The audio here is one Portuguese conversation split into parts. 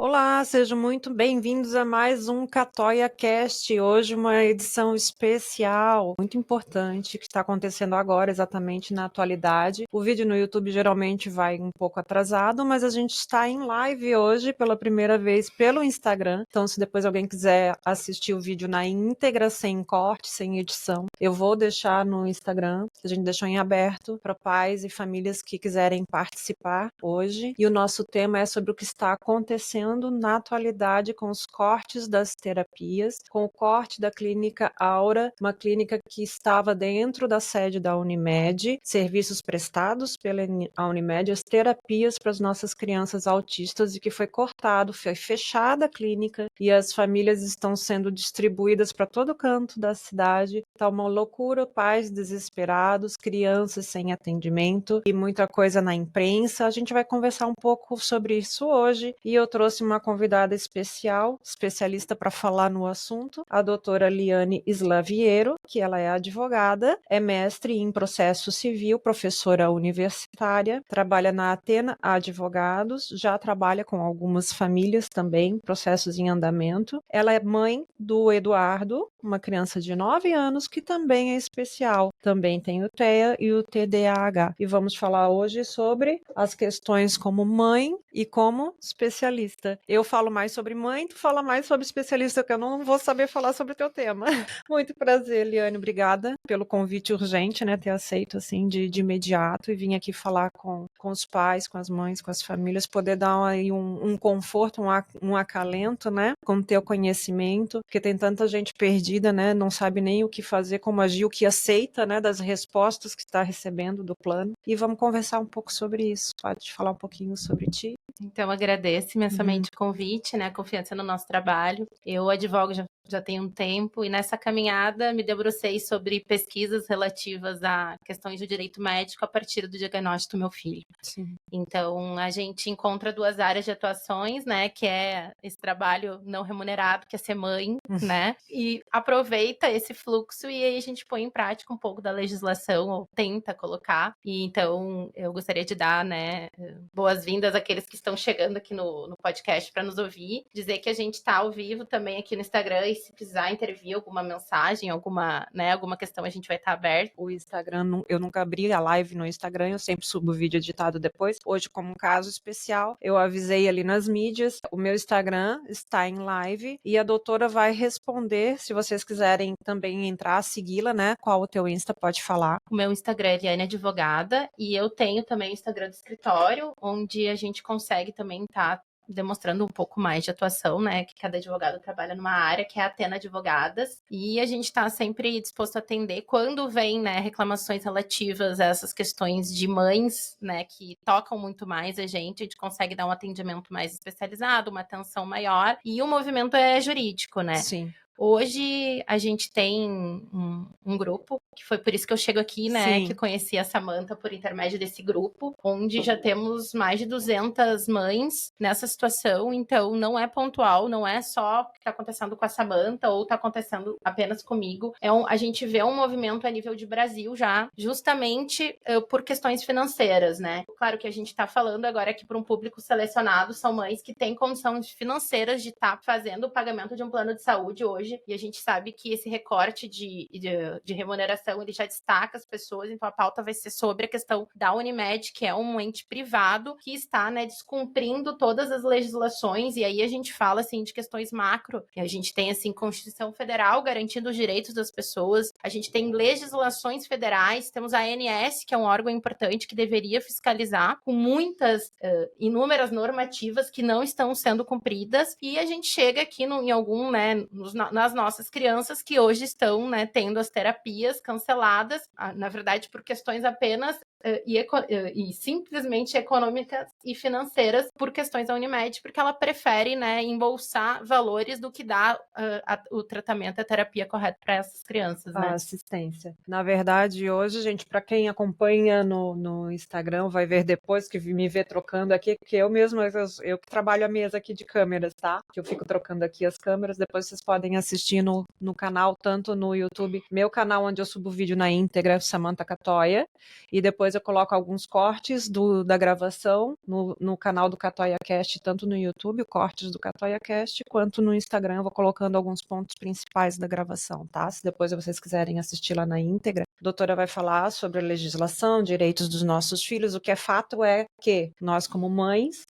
Olá, sejam muito bem-vindos a mais um Catoia Cast. Hoje uma edição especial, muito importante, que está acontecendo agora, exatamente na atualidade. O vídeo no YouTube geralmente vai um pouco atrasado, mas a gente está em live hoje pela primeira vez pelo Instagram. Então, se depois alguém quiser assistir o vídeo na íntegra, sem corte, sem edição, eu vou deixar no Instagram. A gente deixou em aberto para pais e famílias que quiserem participar hoje. E o nosso tema é sobre o que está acontecendo na atualidade com os cortes das terapias, com o corte da clínica Aura, uma clínica que estava dentro da sede da Unimed, serviços prestados pela Unimed, as terapias para as nossas crianças autistas, e que foi cortado, foi fechada a clínica e as famílias estão sendo distribuídas para todo canto da cidade. Está uma loucura, pais desesperados, crianças sem atendimento e muita coisa na imprensa. A gente vai conversar um pouco sobre isso hoje e eu trouxe uma convidada especial, especialista para falar no assunto, a doutora Liane Slaviero, que ela é advogada, é mestre em processo civil, professora universitária, trabalha na Atena Advogados, já trabalha com algumas famílias também, processos em andamento. Ela é mãe do Eduardo, uma criança de 9 anos que também é especial, também tem o TEA e o TDAH. E vamos falar hoje sobre as questões como mãe e como especialista. Eu falo mais sobre mãe, tu fala mais sobre especialista, que eu não vou saber falar sobre o teu tema. Muito prazer, Liane, obrigada pelo convite urgente, né, ter aceito assim de imediato e vir aqui falar com os pais, com as mães, com as famílias, poder dar aí um conforto, um acalento, né, com o teu conhecimento, porque tem tanta gente perdida, né, não sabe nem o que fazer, como agir, o que aceita, né, das respostas que está recebendo do plano. E vamos conversar um pouco sobre isso. Pode falar um pouquinho sobre ti? Então, agradeço imensamente o convite, né, a confiança no nosso trabalho. Eu advogo já tem um tempo, e nessa caminhada me debrucei sobre pesquisas relativas a questões de direito médico a partir do diagnóstico do meu filho. Sim. Então, a gente encontra duas áreas de atuações, né, que é esse trabalho não remunerado, que é ser mãe, né, e aproveita esse fluxo e aí a gente põe em prática um pouco da legislação, ou tenta colocar. E então, eu gostaria de dar, né, boas-vindas àqueles que estão chegando aqui no podcast para nos ouvir, dizer que a gente está ao vivo também aqui no Instagram, e se precisar intervir alguma mensagem, alguma questão, a gente vai estar aberto. O Instagram, eu nunca abri a live no Instagram, eu sempre subo o vídeo editado depois. Hoje, como um caso especial, eu avisei ali nas mídias, o meu Instagram está em live e a doutora vai responder, se vocês quiserem também entrar, segui-la, né? Qual o teu Insta, pode falar. O meu Instagram é Liane Advogada, e eu tenho também o Instagram do escritório, onde a gente consegue também estar demonstrando um pouco mais de atuação, né, que cada advogado trabalha numa área, que é a Atena Advogadas, e a gente está sempre disposto a atender quando vem, né, reclamações relativas a essas questões de mães, né, que tocam muito mais a gente consegue dar um atendimento mais especializado, uma atenção maior, e o movimento é jurídico, né? Sim. Hoje a gente tem um grupo, que foi por isso que eu chego aqui, né, Sim. que conheci a Samantha por intermédio desse grupo, onde já temos mais de 200 mães nessa situação, então não é pontual, não é só o que está acontecendo com a Samantha ou está acontecendo apenas comigo, a gente vê um movimento a nível de Brasil já, justamente por questões financeiras, né. Claro que a gente está falando agora aqui para um público selecionado, são mães que têm condições financeiras de estar fazendo o pagamento de um plano de saúde hoje, e a gente sabe que esse recorte de remuneração, ele já destaca as pessoas, então a pauta vai ser sobre a questão da Unimed, que é um ente privado que está, né, descumprindo todas as legislações, e aí a gente fala, assim, de questões macro, que a gente tem, assim, Constituição Federal garantindo os direitos das pessoas, a gente tem legislações federais, temos a ANS, que é um órgão importante que deveria fiscalizar, com muitas, inúmeras normativas que não estão sendo cumpridas, e a gente chega aqui em algum, né, nas nossas crianças que hoje estão, né, tendo as terapias canceladas, na verdade por questões apenas e simplesmente econômicas e financeiras por questões da Unimed, porque ela prefere, né, embolsar valores do que dar o tratamento, a terapia correta para essas crianças, né? A assistência. Na verdade, hoje, gente, para quem acompanha no Instagram, vai ver depois que me vê trocando aqui, que eu mesma, eu que trabalho a mesa aqui de câmeras, tá? Que eu fico trocando aqui as câmeras, depois vocês podem assistir no canal, tanto no YouTube, meu canal onde eu subo vídeo na íntegra, Samantha Catoia, e depois depois eu coloco alguns cortes da gravação no canal do Catoia Cast, tanto no YouTube, cortes do Catoia Cast, quanto no Instagram eu vou colocando alguns pontos principais da gravação, tá? Se depois vocês quiserem assistir lá na íntegra, a doutora vai falar sobre a legislação, direitos dos nossos filhos. O que é fato é que nós, como mães,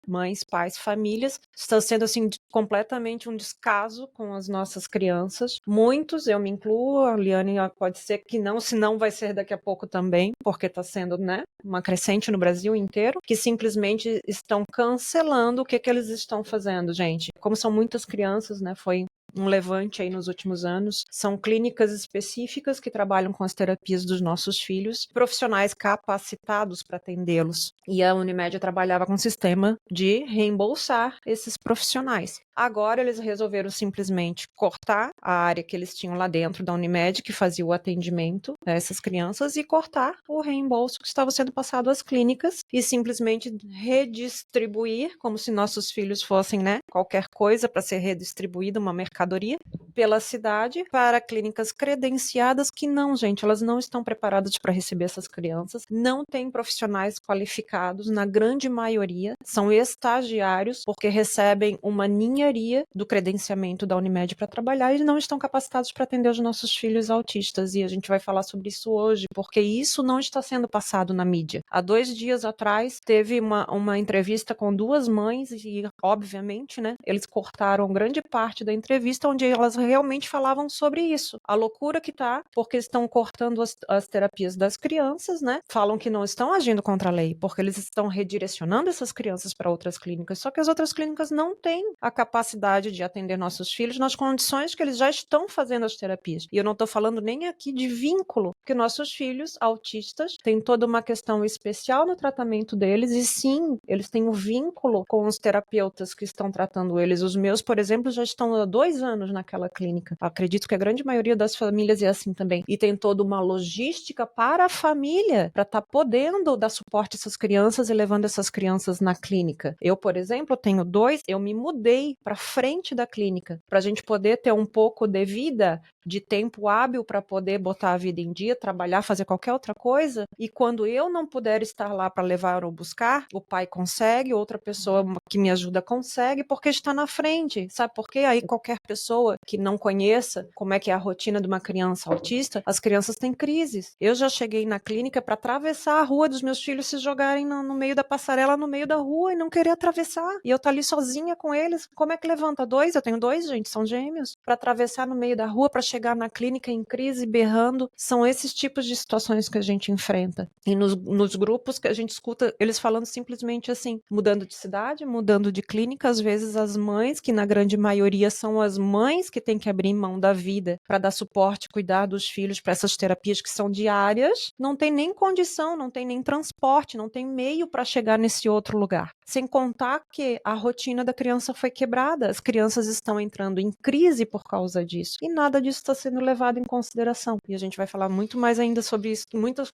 pais, famílias, está sendo assim completamente um descaso com as nossas crianças. Muitos, eu me incluo, a Liane pode ser que não, se não vai ser daqui a pouco também, porque está sendo, né, uma crescente no Brasil inteiro, que simplesmente estão cancelando o que eles estão fazendo, gente. Como são muitas crianças, né, foi um levante aí nos últimos anos. São clínicas específicas que trabalham com as terapias dos nossos filhos, profissionais capacitados para atendê-los. E a Unimed trabalhava com um sistema de reembolsar esses profissionais. Agora eles resolveram simplesmente cortar a área que eles tinham lá dentro da Unimed, que fazia o atendimento a essas crianças, e cortar o reembolso que estava sendo passado às clínicas e simplesmente redistribuir, como se nossos filhos fossem, né, qualquer coisa para ser redistribuída, uma mercadoria, pela cidade para clínicas credenciadas que não, gente, elas não estão preparadas para receber essas crianças, não têm profissionais qualificados, na grande maioria, são estagiários, porque recebem uma ninharia do credenciamento da Unimed para trabalhar e não estão capacitados para atender os nossos filhos autistas, e a gente vai falar sobre isso hoje, porque isso não está sendo passado na mídia. Há 2 dias atrás, teve uma entrevista com 2 mães e, obviamente, né, eles cortaram grande parte da entrevista onde elas realmente falavam sobre isso. A loucura que tá, porque estão cortando as terapias das crianças, né? Falam que não estão agindo contra a lei, porque eles estão redirecionando essas crianças para outras clínicas, só que as outras clínicas não têm a capacidade de atender nossos filhos nas condições que eles já estão fazendo as terapias. E eu não estou falando nem aqui de vínculo, porque nossos filhos autistas têm toda uma questão especial no tratamento deles, e sim, eles têm um vínculo com os terapeutas que estão tratando eles. Os meus, por exemplo, já estão há 2 anos naquela clínica. Acredito que a grande maioria das famílias é assim também. E tem toda uma logística para a família, para estar podendo dar suporte a essas crianças e levando essas crianças na clínica. Eu, por exemplo, tenho 2, eu me mudei para frente da clínica, para a gente poder ter um pouco de vida, de tempo hábil para poder botar a vida em dia, trabalhar, fazer qualquer outra coisa. E quando eu não puder estar lá para levar ou buscar, o pai consegue, outra pessoa que me ajuda consegue, porque está na frente. Sabe por quê? Aí qualquer pessoa que não conheça como é que é a rotina de uma criança autista, as crianças têm crises. Eu já cheguei na clínica para atravessar a rua dos meus filhos se jogarem no meio da passarela, no meio da rua, e não querer atravessar. E eu tô ali sozinha com eles. Como é que levanta 2? Eu tenho 2, gente, são gêmeos. Para atravessar no meio da rua, para chegar na clínica em crise, berrando. São esses tipos de situações que a gente enfrenta. E nos grupos que a gente escuta, eles falando simplesmente assim, mudando de cidade, mudando de clínica, às vezes as mães, que na grande maioria são as mães que têm que abrir mão da vida para dar suporte, cuidar dos filhos para essas terapias que são diárias, não tem nem condição, não tem nem transporte, não tem meio para chegar nesse outro lugar. Sem contar que a rotina da criança foi quebrada, as crianças estão entrando em crise por causa disso, e nada disso está sendo levado em consideração. E a gente vai falar muito mais ainda sobre isso,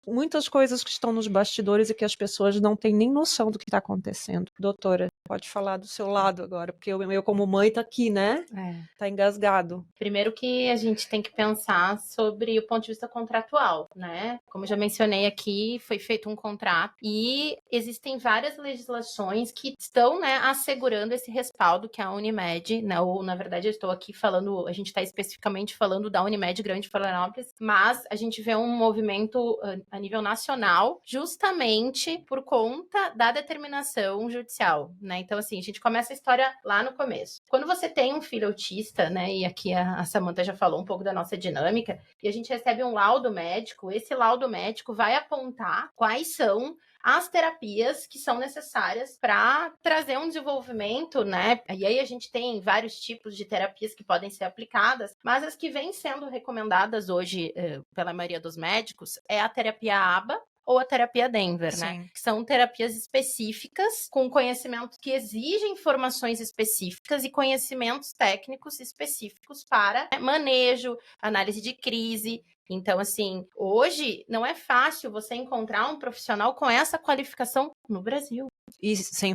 muitas coisas que estão nos bastidores e que as pessoas não têm nem noção do que está acontecendo. Doutora, pode falar do seu lado agora, porque eu como mãe tá aqui, né? Tá engasgado. Primeiro que a gente tem que pensar sobre o ponto de vista contratual, né? Como eu já mencionei aqui, foi feito um contrato e existem várias legislações que estão, né, assegurando esse respaldo que a Unimed, né, ou na verdade eu estou aqui falando, a gente está especificamente falando da Unimed Grande Florianópolis, mas a gente vê um movimento a nível nacional justamente por conta da determinação judicial, né? Então, assim, a gente começa a história lá no começo. Quando você tem um filho autista, né, e aqui a Samantha já falou um pouco da nossa dinâmica, e a gente recebe um laudo médico, esse laudo médico vai apontar quais são as terapias que são necessárias para trazer um desenvolvimento, né? E aí a gente tem vários tipos de terapias que podem ser aplicadas, mas as que vêm sendo recomendadas hoje pela maioria dos médicos é a terapia ABA, ou a terapia Denver, né? Que são terapias específicas, com conhecimentos que exigem informações específicas e conhecimentos técnicos específicos para manejo, análise de crise. Então, assim, hoje não é fácil você encontrar um profissional com essa qualificação no Brasil. E sem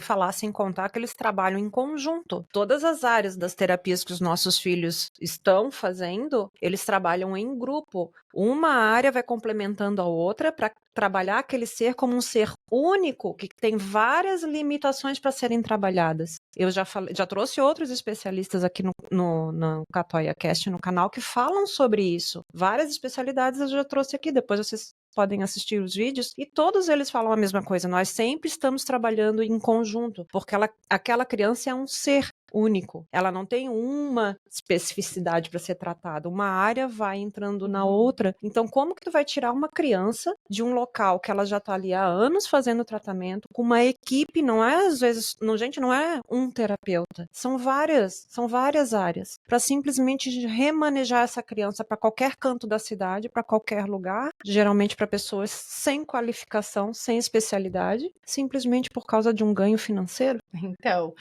contar que eles trabalham em conjunto. Todas as áreas das terapias que os nossos filhos estão fazendo, eles trabalham em grupo. Uma área vai complementando a outra para trabalhar aquele ser como um ser único, que tem várias limitações para serem trabalhadas. Eu já trouxe outros especialistas aqui no Catoia Cast, no canal, que falam sobre isso. Várias especialidades eu já trouxe aqui, depois vocês podem assistir os vídeos, e todos eles falam a mesma coisa. Nós sempre estamos trabalhando em conjunto, porque aquela criança é um ser único. Ela não tem uma especificidade para ser tratada. Uma área vai entrando na outra. Então, como que tu vai tirar uma criança de um local que ela já está ali há anos fazendo tratamento, com uma equipe, não é às vezes, não, gente, não é um terapeuta. São várias áreas, para simplesmente remanejar essa criança para qualquer canto da cidade, para qualquer lugar, geralmente para pessoas sem qualificação, sem especialidade, simplesmente por causa de um ganho financeiro. Então,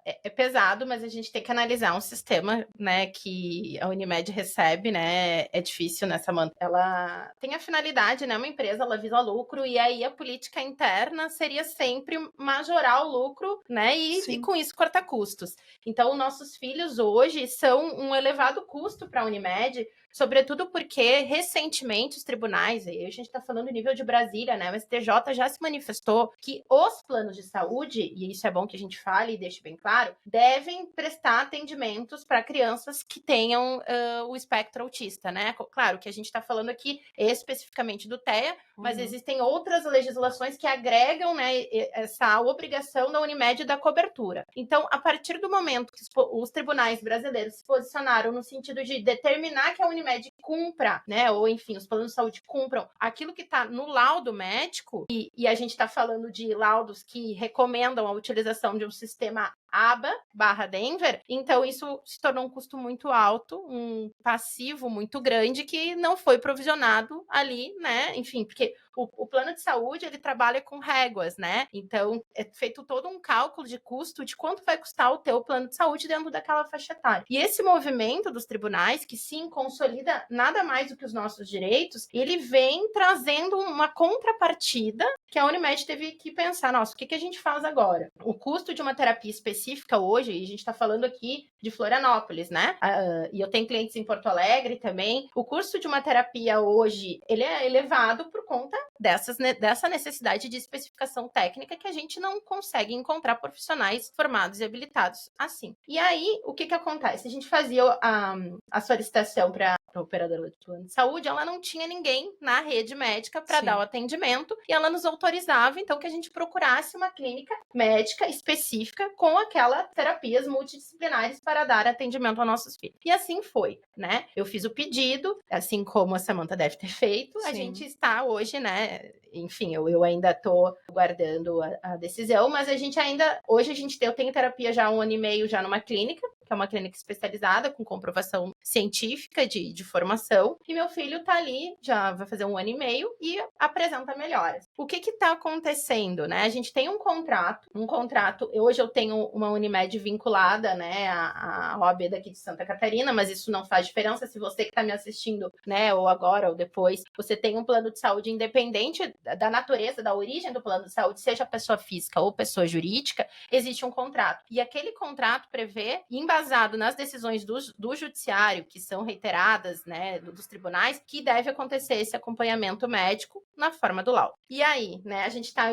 é pesado, mas a gente tem que analisar um sistema, né, que a Unimed recebe, né, é difícil nessa ela tem a finalidade, né, uma empresa, ela visa lucro, e aí a política interna seria sempre majorar o lucro, né, e com isso cortar custos. Então, nossos filhos hoje são um elevado custo para a Unimed, sobretudo porque recentemente os tribunais, aí a gente está falando no nível de Brasília, né, o STJ já se manifestou que os planos de saúde, e isso é bom que a gente fale e deixe bem claro, devem prestar atendimentos para crianças que tenham o espectro autista, né? Claro que a gente está falando aqui especificamente do TEA, mas existem outras legislações que agregam, né, essa obrigação da Unimed da cobertura. Então, a partir do momento que os tribunais brasileiros se posicionaram no sentido de determinar que a Unimed cumpra, né, ou enfim, os planos de saúde cumpram aquilo que está no laudo médico, e a gente está falando de laudos que recomendam a utilização de um sistema ABA/Denver, então isso se tornou um custo muito alto, um passivo muito grande que não foi provisionado ali, né? Enfim, porque o plano de saúde, ele trabalha com réguas, né? Então, é feito todo um cálculo de custo de quanto vai custar o teu plano de saúde dentro daquela faixa etária. E esse movimento dos tribunais, que sim, consolida nada mais do que os nossos direitos, ele vem trazendo uma contrapartida que a Unimed teve que pensar, nossa, o que a gente faz agora? O custo de uma terapia específica hoje, e a gente está falando aqui de Florianópolis, né? E eu tenho clientes em Porto Alegre também. O custo de uma terapia hoje, ele é elevado por conta dessa necessidade de especificação técnica que a gente não consegue encontrar profissionais formados e habilitados assim. E aí, o que acontece? A gente fazia a solicitação para a operadora de plano de saúde, ela não tinha ninguém na rede médica para dar o atendimento, e ela nos autorizava, então, que a gente procurasse uma clínica médica específica com aquelas terapias multidisciplinares para dar atendimento aos nossos filhos. E assim foi, né? Eu fiz o pedido, assim como a Samantha deve ter feito, a gente está hoje, né? Enfim, eu ainda estou guardando a decisão, mas hoje eu tenho terapia já há 1 ano e meio já numa clínica, que é uma clínica especializada, com comprovação científica de formação, e meu filho está ali, já vai fazer 1 ano e meio, e apresenta melhoras. O que está acontecendo, né? A gente tem um contrato, hoje eu tenho uma Unimed vinculada, né, à OAB daqui de Santa Catarina, mas isso não faz diferença se você que está me assistindo, né, ou agora ou depois, você tem um plano de saúde independente da natureza, da origem do plano de saúde, seja pessoa física ou pessoa jurídica, existe um contrato. E aquele contrato prevê, embasado nas decisões do judiciário, que são reiteradas, né, dos tribunais, que deve acontecer esse acompanhamento médico na forma do laudo. E aí, né, a gente está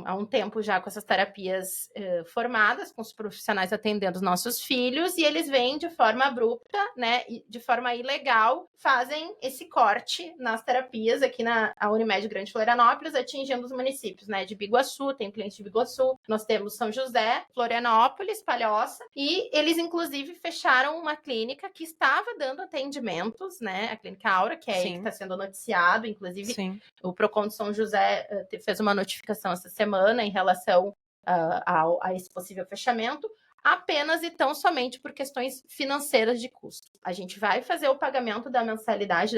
há um tempo já com essas terapias formadas, com os profissionais atendendo os nossos filhos, e eles vêm de forma abrupta, né, e de forma ilegal, fazem esse corte nas terapias aqui na Unimed Grande Florianópolis, atingindo os municípios, né, de Biguaçu, tem cliente de Biguaçu, nós temos São José, Florianópolis, Palhoça, e eles, inclusive, fecharam uma clínica que estava dando atendimentos, né, a Clínica Aura, que está sendo noticiado, inclusive o Procon de São José fez uma notificação essa semana em relação a esse possível fechamento, apenas e tão somente por questões financeiras de custo. A gente vai fazer o pagamento da mensalidade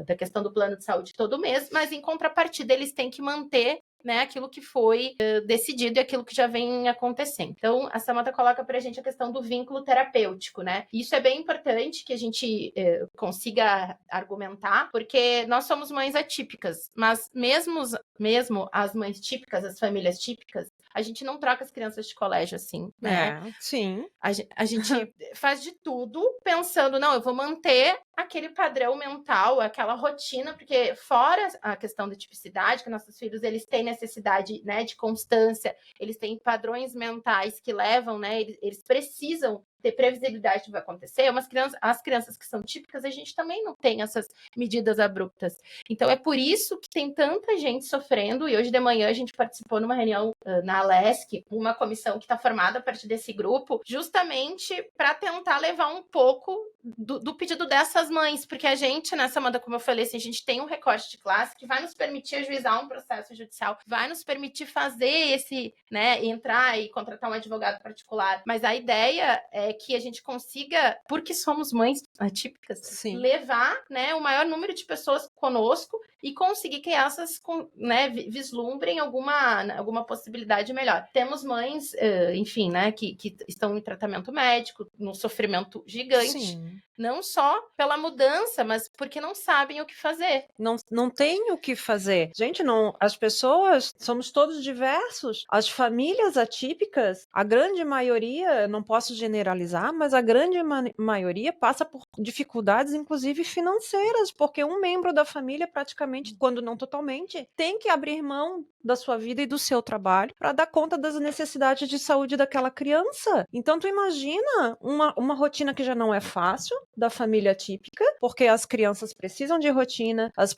da questão do plano de saúde todo mês, mas em contrapartida eles têm que manter né, aquilo que foi decidido e aquilo que já vem acontecendo. Então, a Samantha coloca pra gente a questão do vínculo terapêutico, né? Isso é bem importante que a gente consiga argumentar, porque nós somos mães atípicas, mas mesmo as mães típicas, as famílias típicas, a gente não troca as crianças de colégio assim, né? Sim. A gente faz de tudo pensando, não, eu vou manter aquele padrão mental, aquela rotina, porque fora a questão da tipicidade, que nossos filhos, eles têm necessidade, né, de constância, eles têm padrões mentais que levam, né, eles precisam ter previsibilidade do que vai acontecer. As crianças que são típicas, a gente também não tem essas medidas abruptas. Então, é por isso que tem tanta gente sofrendo, e hoje de manhã a gente participou numa reunião na Alesc, uma comissão que está formada a partir desse grupo, justamente para tentar levar um pouco do pedido dessas mães, porque a gente, nessa Amanda, como eu falei, assim, a gente tem um recorte de classe que vai nos permitir ajuizar um processo judicial, vai nos permitir fazer esse, né, entrar e contratar um advogado particular, mas a ideia é que a gente consiga, porque somos mães atípicas, Sim. levar, né, o maior número de pessoas conosco e conseguir que essas, né, vislumbrem alguma possibilidade melhor. Temos mães, enfim, né, que estão em tratamento médico, num sofrimento gigante, Sim. não só pela mudança, mas porque não sabem o que fazer. Não tem o que fazer. Gente, não, as pessoas, somos todos diversos. As famílias atípicas, a grande maioria, não posso generalizar, mas a grande maioria passa por dificuldades, inclusive financeiras, porque um membro da família, praticamente, quando não totalmente, tem que abrir mão da sua vida e do seu trabalho para dar conta das necessidades de saúde daquela criança. Então, tu imagina uma rotina que já não é fácil da família típica, porque as crianças precisam de rotina, as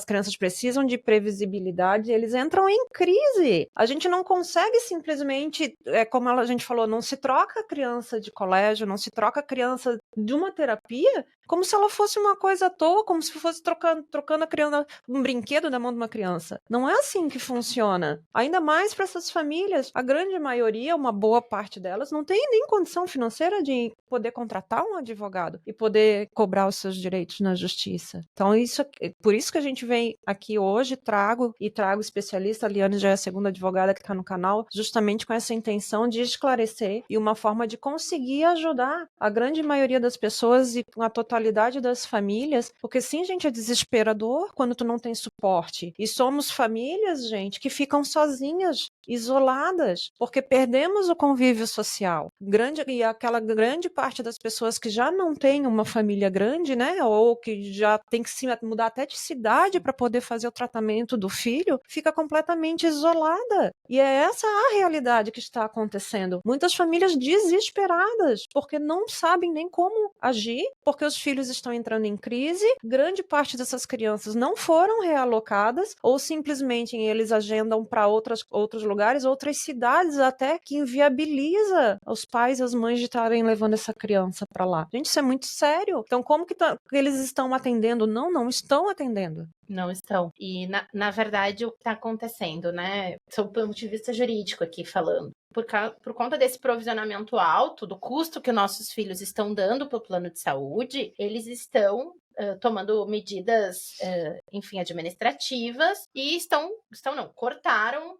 crianças precisam de previsibilidade, eles entram em crise. A gente não consegue simplesmente, como a gente falou, não se troca a criança de colégio, não se troca a criança de uma terapia como se ela fosse uma coisa à toa, como se fosse trocando a criança, um brinquedo na mão de uma criança. Não é assim que funciona. Ainda mais para essas famílias, a grande maioria, uma boa parte delas, não tem nem condição financeira de poder contratar um advogado e poder cobrar os seus direitos na justiça. Então, por isso que a gente vem aqui hoje, trago especialista, a Liane já é a segunda advogada que está no canal, justamente com essa intenção de esclarecer e uma forma de conseguir ajudar a grande maioria das pessoas e a totalidade das famílias, porque sim, gente, é desesperador quando tu não tem suporte. E somos famílias, gente, que ficam sozinhas, isoladas, porque perdemos o convívio social. E aquela grande parte das pessoas que já não tem uma família grande, né, ou que já tem que se mudar até de cidade para poder fazer o tratamento do filho, fica completamente isolada. E é essa a realidade que está acontecendo. Muitas famílias desesperadas, porque não sabem nem como agir, porque os filhos estão entrando em crise, grande parte dessas crianças não foram realocadas, ou simplesmente eles agendam para outros lugares, outras cidades até, que inviabiliza os pais e as mães de estarem levando essa criança para lá. Gente, isso é muito sério. Então, como que eles estão atendendo? Não estão atendendo. Não estão. E, na verdade, o que está acontecendo, né? Sob o ponto de vista jurídico aqui falando. Por conta desse provisionamento alto, do custo que nossos filhos estão dando para o plano de saúde, eles estão tomando medidas, enfim, administrativas e cortaram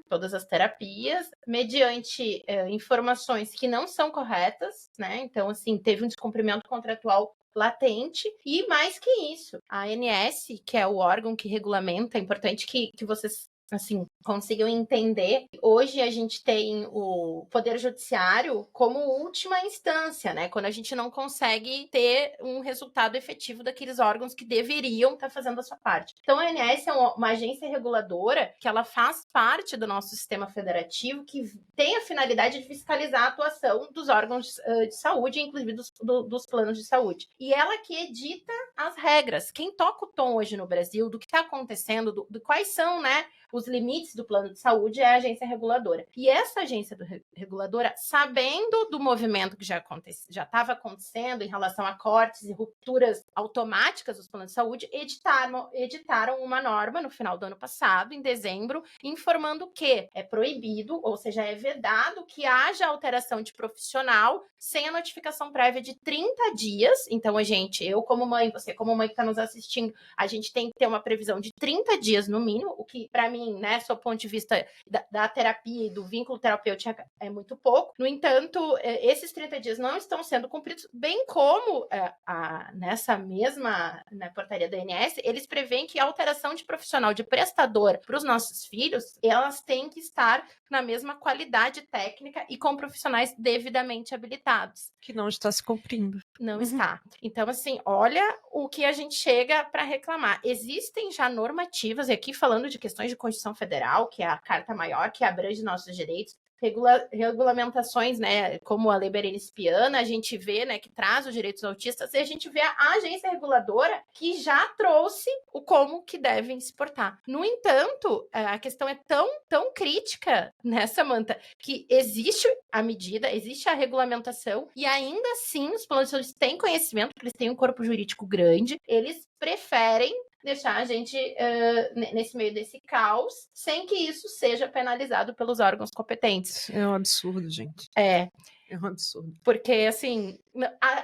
todas as terapias mediante informações que não são corretas, né? Então, assim, teve um descumprimento contratual latente, e mais que isso, a ANS, que é o órgão que regulamenta, é importante que vocês assim, consigam entender. Hoje a gente tem o Poder Judiciário como última instância, né? Quando a gente não consegue ter um resultado efetivo daqueles órgãos que deveriam estar fazendo a sua parte. Então, a ANS é uma agência reguladora que ela faz parte do nosso sistema federativo, que tem a finalidade de fiscalizar a atuação dos órgãos de saúde, inclusive dos planos de saúde. E ela que edita as regras. Quem toca o tom hoje no Brasil do que está acontecendo, do quais são, né, os limites do plano de saúde, é a agência reguladora. E essa agência reguladora, sabendo do movimento que já estava acontecendo em relação a cortes e rupturas automáticas dos planos de saúde, editaram uma norma no final do ano passado, em dezembro, informando que é proibido, ou seja, é vedado que haja alteração de profissional sem a notificação prévia de 30 dias. Então, eu como mãe, você como mãe que está nos assistindo, a gente tem que ter uma previsão de 30 dias no mínimo, o que para mim, né, sob o ponto de vista da terapia e do vínculo terapêutico é muito pouco. No entanto, esses 30 dias não estão sendo cumpridos, bem como nessa mesma, né, portaria da ANS, eles preveem que a alteração de profissional, de prestador para os nossos filhos, elas têm que estar na mesma qualidade técnica e com profissionais devidamente habilitados. Que não está se cumprindo. Não está. Então, assim, olha o que a gente chega para reclamar. Existem já normativas, e aqui falando de questões de Constituição Federal, que é a Carta Maior, que abrange nossos direitos, regulamentações, né, como a Lei Berenice Piana, a gente vê, né, que traz os direitos autistas, e a gente vê a agência reguladora que já trouxe o como que devem se portar. No entanto, a questão é tão crítica, né, Samantha, que existe a medida, existe a regulamentação, e ainda assim os planos de saúde têm conhecimento, porque eles têm um corpo jurídico grande, eles preferem deixar a gente nesse meio desse caos, sem que isso seja penalizado pelos órgãos competentes. É um absurdo, gente. É um absurdo. Porque, assim,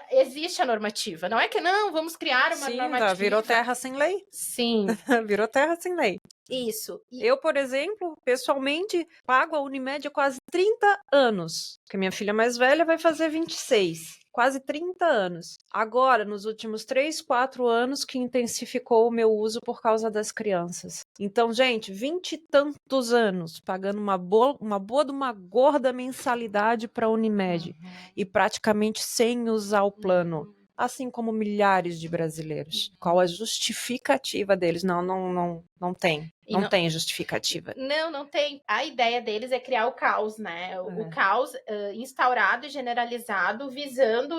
existe a normativa. Não é que não, vamos criar uma normativa. Virou terra sem lei. Sim. Virou terra sem lei. Isso. Eu, por exemplo, pessoalmente, pago a Unimed há quase 30 anos. Porque minha filha mais velha vai fazer 26. Quase 30 anos. Agora, nos últimos 3, 4 anos, que intensificou o meu uso por causa das crianças. Então, gente, 20 e tantos anos pagando uma boa de uma gorda mensalidade para a Unimed. E praticamente sem usar o plano. Assim como milhares de brasileiros. Qual a justificativa deles? Não tem. Não tem justificativa. Não tem. A ideia deles é criar o caos, né? O caos instaurado e generalizado, visando,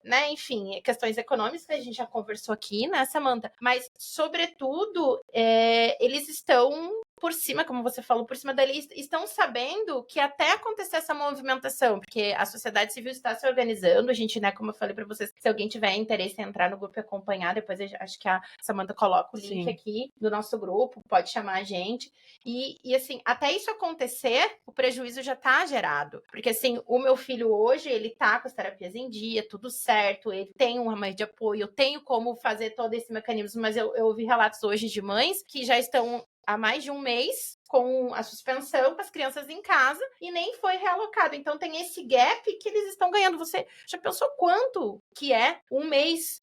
né, enfim, questões econômicas que a gente já conversou aqui, né, Samantha? Mas, sobretudo, eles estão por cima, como você falou, por cima da lei, estão sabendo que até acontecer essa movimentação, porque a sociedade civil está se organizando, a gente, né, como eu falei para vocês, se alguém tiver interesse em entrar no grupo e acompanhar, depois acho que a Samantha coloca o link aqui do nosso grupo, pode chamar a gente, e assim, até isso acontecer, o prejuízo já está gerado, porque assim, o meu filho hoje, ele tá com as terapias em dia, tudo certo, ele tem uma rede de apoio, eu tenho como fazer todo esse mecanismo, mas eu ouvi relatos hoje de mães que já estão há mais de um mês com a suspensão, com as crianças em casa, e nem foi realocado. Então tem esse gap que eles estão ganhando. Você já pensou quanto que é um mês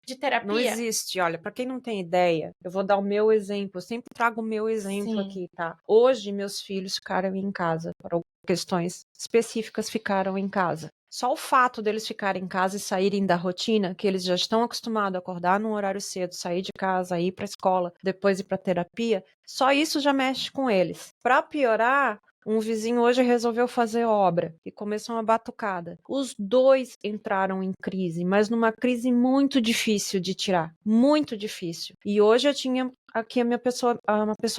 de terapia? Não existe. Olha, para quem não tem ideia, eu vou dar o meu exemplo. Eu sempre trago o meu exemplo aqui, tá? Hoje, meus filhos ficaram em casa. Por questões específicas, ficaram em casa. Só o fato deles ficarem em casa e saírem da rotina, que eles já estão acostumados a acordar num horário cedo, sair de casa, ir para a escola, depois ir para terapia, só isso já mexe com eles. Para piorar, um vizinho hoje resolveu fazer obra e começou uma batucada. Os dois entraram em crise, mas numa crise muito difícil de tirar, muito difícil. E hoje eu tinha aqui uma pessoa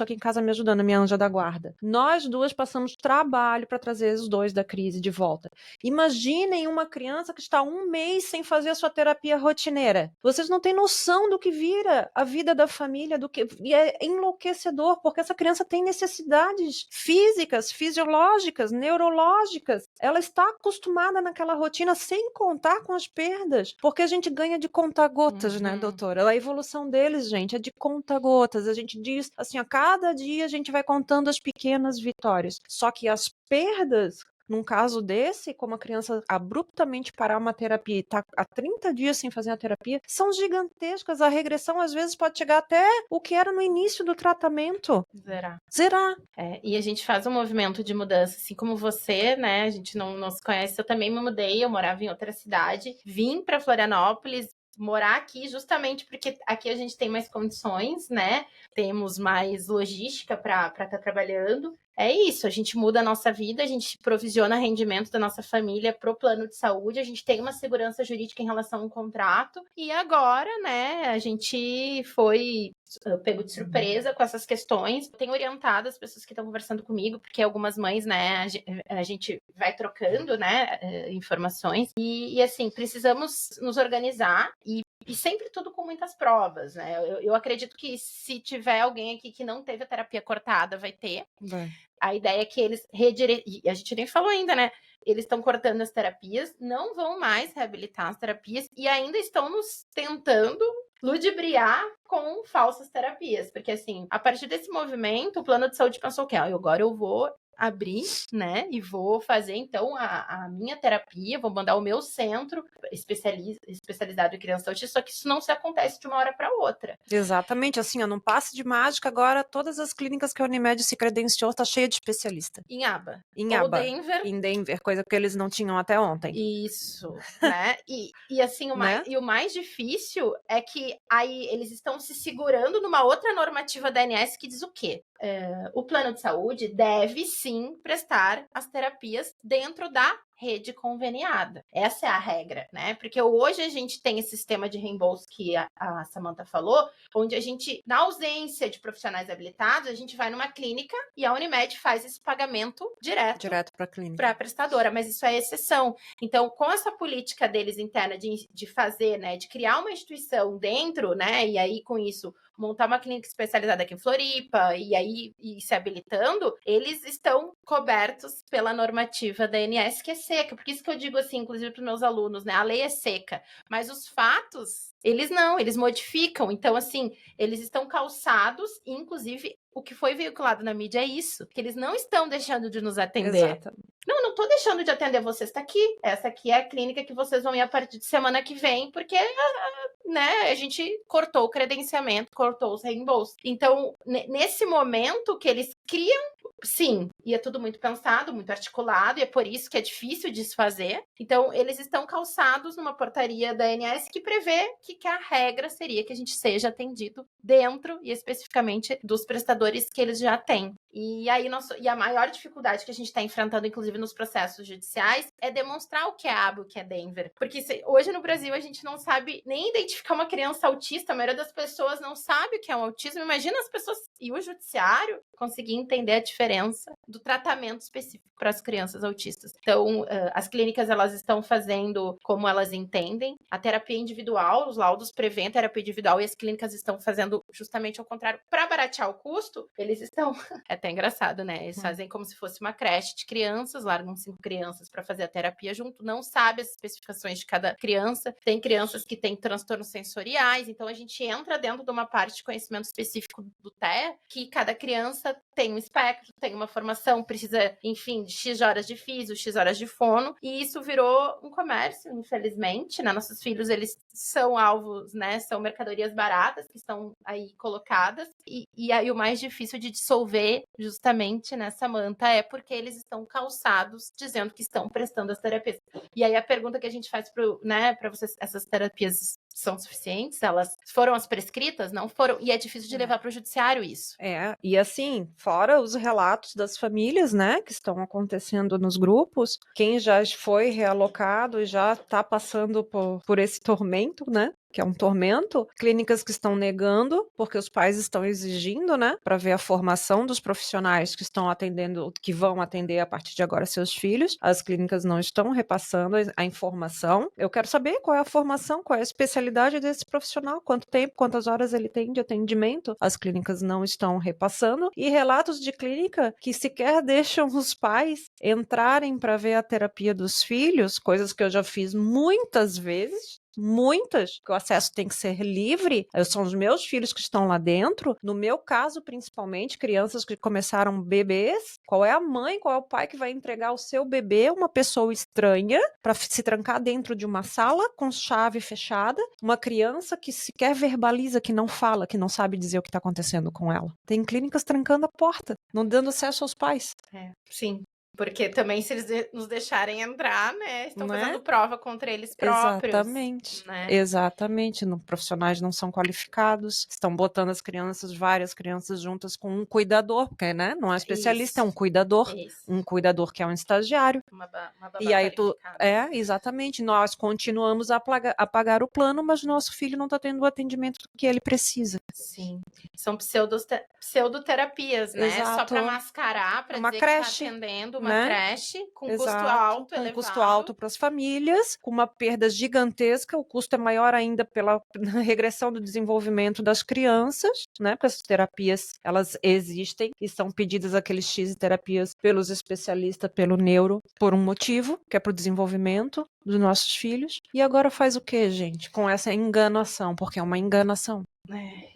aqui em casa me ajudando, a minha anja da guarda. Nós duas passamos trabalho para trazer os dois da crise de volta. Imaginem uma criança que está 1 mês sem fazer a sua terapia rotineira. Vocês não têm noção do que vira a vida da família, e é enlouquecedor, porque essa criança tem necessidades físicas, fisiológicas, neurológicas. Ela está acostumada naquela rotina sem contar com as perdas, porque a gente ganha de conta-gotas, né, doutora? A evolução deles, gente, é de conta-gotas. A gente diz assim, a cada dia a gente vai contando as pequenas vitórias. Só que as perdas, num caso desse, como a criança abruptamente parar uma terapia e tá há 30 dias sem fazer a terapia, são gigantescas. A regressão, às vezes, pode chegar até o que era no início do tratamento. Zerar. E a gente faz um movimento de mudança, assim como você, né? A gente não se conhece, eu também me mudei, eu morava em outra cidade, vim para Florianópolis, morar aqui justamente porque aqui a gente tem mais condições, né? Temos mais logística para estar trabalhando. É isso, a gente muda a nossa vida, a gente provisiona rendimento da nossa família pro plano de saúde, a gente tem uma segurança jurídica em relação a um contrato, e agora, né, a gente foi pego de surpresa com essas questões. Tenho orientado as pessoas que estão conversando comigo, porque algumas mães, né, a gente vai trocando, né, informações, e assim, precisamos nos organizar e sempre tudo com muitas provas, né? Eu acredito que se tiver alguém aqui que não teve a terapia cortada, vai ter. A ideia é que eles e a gente nem falou ainda, né? Eles estão cortando as terapias, não vão mais reabilitar as terapias e ainda estão nos tentando ludibriar com falsas terapias. Porque, assim, a partir desse movimento, o plano de saúde pensou que agora eu vou abrir, né, e vou fazer, então, a minha terapia, vou mandar o meu centro especializado em criança autista, só que isso não se acontece de uma hora para outra. Exatamente, assim, num passe de mágica, agora todas as clínicas que a Unimed se credenciou tá cheia de especialista. Em aba. Em Ou aba. Denver. Em Denver, coisa que eles não tinham até ontem. Isso, né? E assim, Né? o mais difícil é que aí eles estão se segurando numa outra normativa da ANS que diz o quê? O plano de saúde deve sim prestar as terapias dentro da rede conveniada. Essa é a regra, né? Porque hoje a gente tem esse sistema de reembolso que a Samantha falou, onde a gente, na ausência de profissionais habilitados, a gente vai numa clínica e a Unimed faz esse pagamento direto para a clínica. Para a prestadora, mas isso é exceção. Então, com essa política deles interna de fazer, né, de criar uma instituição dentro, né, e aí com isso montar uma clínica especializada aqui em Floripa e aí se habilitando, eles estão cobertos pela normativa da ANS, que é seca. Por isso que eu digo assim, inclusive para os meus alunos, né, a lei é seca, mas os fatos, eles não, eles modificam. Então, assim, eles estão calçados, inclusive o que foi veiculado na mídia é isso, que eles não estão deixando de nos atender. Exatamente. Não tô deixando de atender vocês, tá aqui. Essa aqui é a clínica que vocês vão ir a partir de semana que vem, porque né, a gente cortou o credenciamento, cortou os reembolsos. Então, nesse momento que eles criam, sim, e é tudo muito pensado, muito articulado, e é por isso que é difícil de se fazer. Então, eles estão calçados numa portaria da ANS que prevê que a regra seria que a gente seja atendido dentro e especificamente dos prestadores que eles já têm. E aí e a maior dificuldade que a gente está enfrentando, inclusive nos processos judiciais, é demonstrar o que é ABA, o que é Denver. Porque hoje no Brasil a gente não sabe nem identificar uma criança autista, a maioria das pessoas não sabe o que é um autismo. Imagina as pessoas e o judiciário conseguir entender a diferença do tratamento específico para as crianças autistas. Então, as clínicas elas estão fazendo como elas entendem, a terapia individual, os laudos prevêem a terapia individual e as clínicas estão fazendo justamente ao contrário. Para baratear o custo, eles estão... É até engraçado, né? Eles fazem como se fosse uma creche de crianças, largam 5 crianças para fazer a terapia junto, não sabe as especificações de cada criança. Tem crianças que têm transtornos sensoriais, então a gente entra dentro de uma parte de conhecimento específico do TEA, que cada criança tem um espectro, tem uma formação, precisa, enfim, de X horas de físio, X horas de fono, e isso virou um comércio, infelizmente, né? Nossos filhos, eles são alvos, né? São mercadorias baratas que estão aí colocadas, e aí o mais difícil de dissolver justamente nessa manta é porque eles estão calçados dizendo que estão prestando as terapias. E aí a pergunta que a gente faz para vocês, essas terapias são suficientes? Elas foram as prescritas? Não foram? E é difícil de levar para o judiciário isso. E assim, fora os relatos das famílias, né, que estão acontecendo nos grupos, quem já foi realocado e já está passando por esse tormento, né, que é um tormento, clínicas que estão negando, porque os pais estão exigindo, né, para ver a formação dos profissionais que estão atendendo, que vão atender a partir de agora seus filhos. As clínicas não estão repassando a informação. Eu quero saber qual é a formação, qual é a especialidade desse profissional, quanto tempo, quantas horas ele tem de atendimento. As clínicas não estão repassando. E relatos de clínica que sequer deixam os pais entrarem para ver a terapia dos filhos, coisas que eu já fiz muitas vezes. Muitas, que o acesso tem que ser livre, são os meus filhos que estão lá dentro, no meu caso principalmente, crianças que começaram bebês, qual é a mãe, qual é o pai que vai entregar o seu bebê a uma pessoa estranha para se trancar dentro de uma sala com chave fechada, uma criança que sequer verbaliza, que não fala, que não sabe dizer o que está acontecendo com ela. Tem clínicas trancando a porta, não dando acesso aos pais. Sim. Porque também, se eles nos deixarem entrar, né, estão fazendo prova contra eles próprios. Exatamente. Né? Exatamente. Profissionais não são qualificados, estão botando as crianças, várias crianças juntas com um cuidador, porque, né, não é especialista, é um cuidador. Um cuidador que é um estagiário. Uma babá e aí exatamente. Nós continuamos a pagar o plano, mas nosso filho não está tendo o atendimento que ele precisa. Sim. São pseudoterapias, né? Exato. Só para mascarar, para dizer creche. que está atendendo uma né? creche com custo Exato, alto, com um custo elevado. alto para as famílias, com uma perda gigantesca, o custo é maior ainda pela regressão do desenvolvimento das crianças, né? Porque essas terapias, elas existem e são pedidas aqueles X de terapias pelos especialistas, pelo neuro, por um motivo, que é para o desenvolvimento dos nossos filhos. E agora faz o quê, gente? Com essa enganação, porque é uma enganação.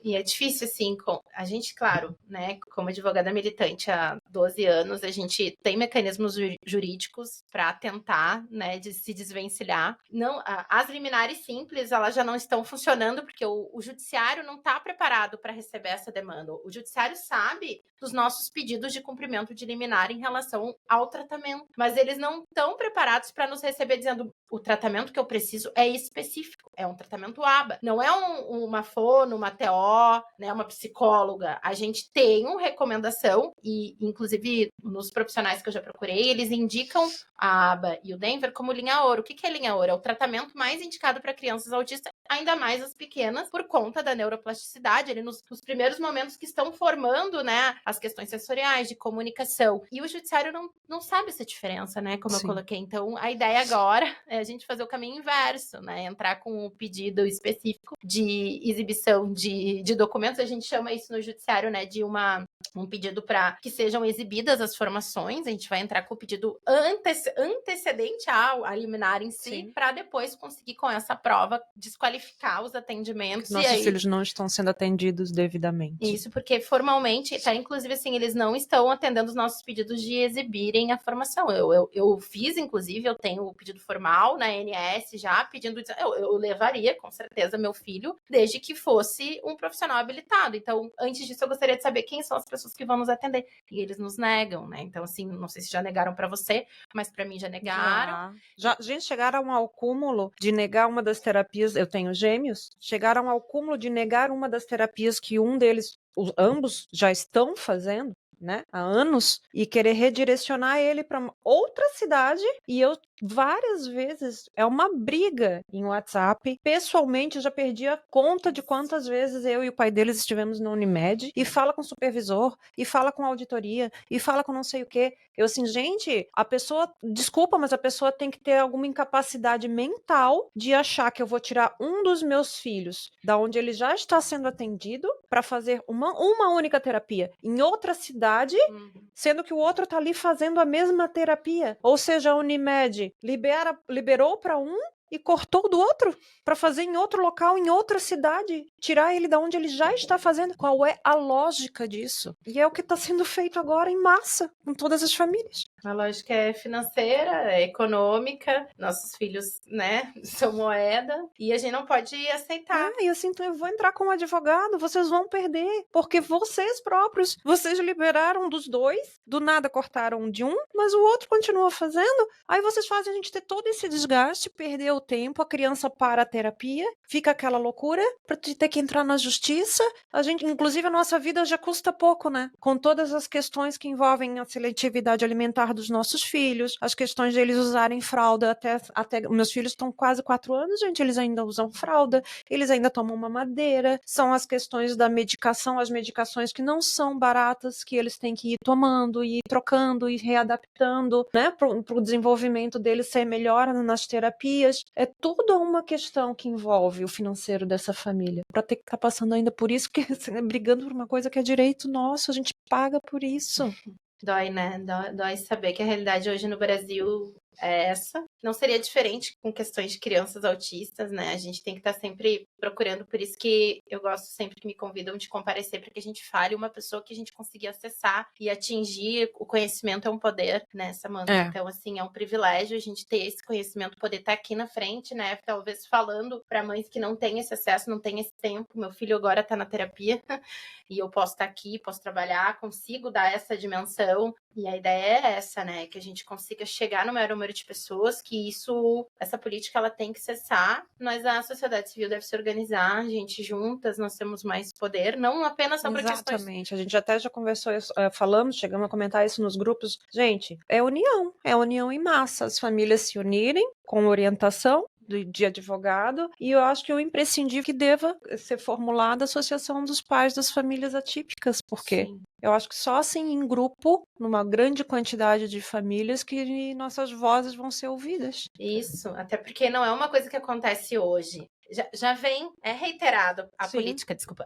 E é difícil, assim, a gente, claro, né, como advogada militante há 12 anos, a gente tem mecanismos jurídicos para tentar, né, de se desvencilhar. Não, as liminares simples, elas já não estão funcionando porque o judiciário não está preparado para receber essa demanda. O judiciário sabe dos nossos pedidos de cumprimento de liminar em relação ao tratamento, mas eles não estão preparados para nos receber dizendo o tratamento que eu preciso é específico, é um tratamento ABA, não é uma fono, uma TO, né, uma psicóloga. A gente tem uma recomendação e, inclusive, nos profissionais que eu já procurei, eles indicam a ABA e o Denver como linha ouro. O que é linha ouro? É o tratamento mais indicado para crianças autistas, ainda mais as pequenas, por conta da neuroplasticidade, ele nos primeiros momentos que estão formando, né, as questões sensoriais, de comunicação. E o judiciário não sabe essa diferença, né, como Sim. eu coloquei. Então, a ideia agora é a gente fazer o caminho inverso, né, entrar com um pedido específico de exibição de documentos, a gente chama isso no judiciário, né, de um pedido para que sejam exibidas as formações, a gente vai entrar com o pedido antecedente à liminar em si, para depois conseguir com essa prova desqualificar os atendimentos. Nossos filhos não estão sendo atendidos devidamente. Isso, porque formalmente, tá, inclusive assim, eles não estão atendendo os nossos pedidos de exibirem a formação. Eu fiz, inclusive, eu tenho o pedido formal na ANS já, pedindo, eu levaria, com certeza, meu filho, desde que fosse um profissional habilitado. Então, antes disso, eu gostaria de saber quem são as pessoas que vão nos atender. E eles nos negam, né? Então, assim, não sei se já negaram para você, mas para mim já negaram. Gente, chegaram ao cúmulo de negar uma das terapias, eu tenho gêmeos, chegaram ao cúmulo de negar uma das terapias que um deles, ambos já estão fazendo, né, há anos, e querer redirecionar ele para outra cidade, e eu várias vezes, é uma briga em WhatsApp, pessoalmente eu já perdi a conta de quantas vezes eu e o pai deles estivemos na Unimed, e fala com o supervisor, e fala com a auditoria, e fala com não sei o quê. Eu assim, gente, a pessoa, desculpa, mas a pessoa tem que ter alguma incapacidade mental de achar que eu vou tirar um dos meus filhos da onde ele já está sendo atendido para fazer uma única terapia em outra cidade, sendo que o outro está ali fazendo a mesma terapia. Ou seja, a Unimed liberou para um e cortou do outro para fazer em outro local, em outra cidade, tirar ele da onde ele já está fazendo. Qual é a lógica disso? E é o que está sendo feito agora em massa, com todas as famílias. A lógica é financeira, é econômica, nossos filhos, né, são moeda, e a gente não pode aceitar. E assim, então eu vou entrar como advogado, vocês vão perder, porque vocês próprios, vocês liberaram dos dois, do nada cortaram de um, mas o outro continua fazendo, aí vocês fazem a gente ter todo esse desgaste, perder o tempo, a criança para a terapia, fica aquela loucura, para ter que entrar na justiça, a gente, inclusive a nossa vida já custa pouco, né, com todas as questões que envolvem a seletividade alimentar dos nossos filhos, as questões de eles usarem fralda, até meus filhos estão quase 4 anos, gente, eles ainda usam fralda, eles ainda tomam mamadeira, são as questões da medicação, as medicações que não são baratas, que eles têm que ir tomando, e ir trocando, e readaptando, né, para o desenvolvimento deles ser melhor nas terapias. É toda uma questão que envolve o financeiro dessa família, para ter que estar passando ainda por isso, porque brigando por uma coisa que é direito nosso, a gente paga por isso. Dói, né? Dói saber que a realidade hoje no Brasil é essa. Não seria diferente com questões de crianças autistas, né? A gente tem que estar sempre procurando, por isso que eu gosto sempre que me convidam de comparecer para que a gente fale uma pessoa que a gente consiga acessar e atingir. O conhecimento é um poder, né, Samantha? Então, assim, é um privilégio a gente ter esse conhecimento, poder estar aqui na frente, né? Talvez falando para mães que não têm esse acesso, não têm esse tempo. Meu filho agora está na terapia e eu posso estar aqui, posso trabalhar, consigo dar essa dimensão. E a ideia é essa, né? Que a gente consiga chegar no maior número de pessoas, que essa política, ela tem que cessar, mas a sociedade civil deve se organizar, a gente juntas, nós temos mais poder, não apenas sobre questões... Exatamente, a gente até já conversou, falamos, chegamos a comentar isso nos grupos. Gente, é união em massa, as famílias se unirem com orientação, de advogado, e eu acho que é o imprescindível que deva ser formulada a Associação dos Pais das Famílias Atípicas, porque Sim. eu acho que só assim em grupo, numa grande quantidade de famílias, que nossas vozes vão ser ouvidas. Isso, até porque não é uma coisa que acontece hoje. Já vem, é reiterado a Sim. política, desculpa,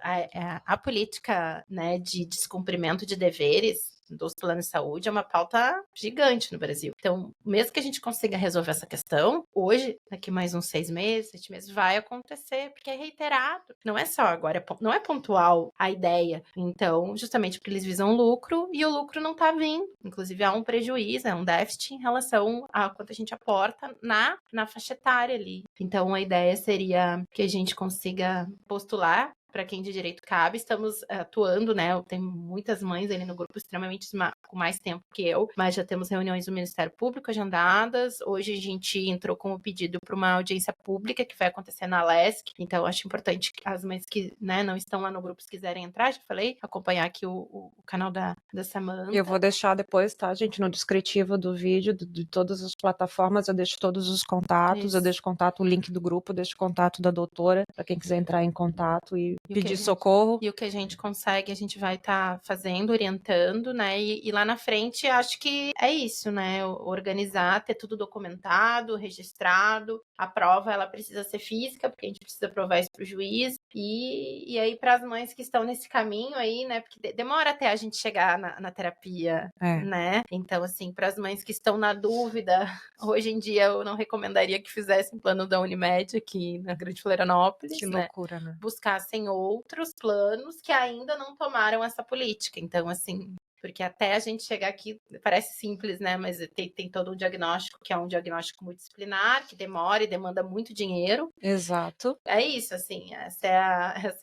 a política, né, de descumprimento de deveres dos planos de saúde é uma pauta gigante no Brasil. Então, mesmo que a gente consiga resolver essa questão, hoje, daqui mais uns 6 meses, 7 meses, vai acontecer, porque é reiterado. Não é só agora, não é pontual a ideia. Então, justamente porque eles visam lucro e o lucro não tá vindo. Inclusive, há um prejuízo, é um déficit em relação a quanto a gente aporta na faixa etária ali. Então, a ideia seria que a gente consiga postular para quem de direito cabe. Estamos atuando, né? Tem muitas mães ali no grupo extremamente com mais tempo que eu, mas já temos reuniões do Ministério Público agendadas. Hoje a gente entrou com o pedido para uma audiência pública que vai acontecer na LESC. Então, acho importante que as mães que, né, não estão lá no grupo, se quiserem entrar, já falei, acompanhar aqui o canal da Samantha. Eu vou deixar depois, tá, gente, no descritivo do vídeo, de todas as plataformas, eu deixo todos os contatos, Isso. eu deixo contato, o link do grupo, eu deixo contato da doutora, para quem quiser entrar em contato e pedir socorro. E o que a gente consegue, a gente vai estar fazendo, orientando, né? E lá na frente, acho que é isso, né? Organizar, ter tudo documentado, registrado. A prova, ela precisa ser física, porque a gente precisa provar isso para o juiz. E aí, para as mães que estão nesse caminho aí, né? Porque demora até a gente chegar na terapia, né? Então, assim, para as mães que estão na dúvida, hoje em dia eu não recomendaria que fizessem plano da Unimed aqui na Grande Florianópolis. Que loucura, né? Buscassem outros planos que ainda não tomaram essa política. Então, assim, porque até a gente chegar aqui, parece simples, né? Mas tem todo um diagnóstico, que é um diagnóstico multidisciplinar, que demora e demanda muito dinheiro. Exato. É isso, assim, essa é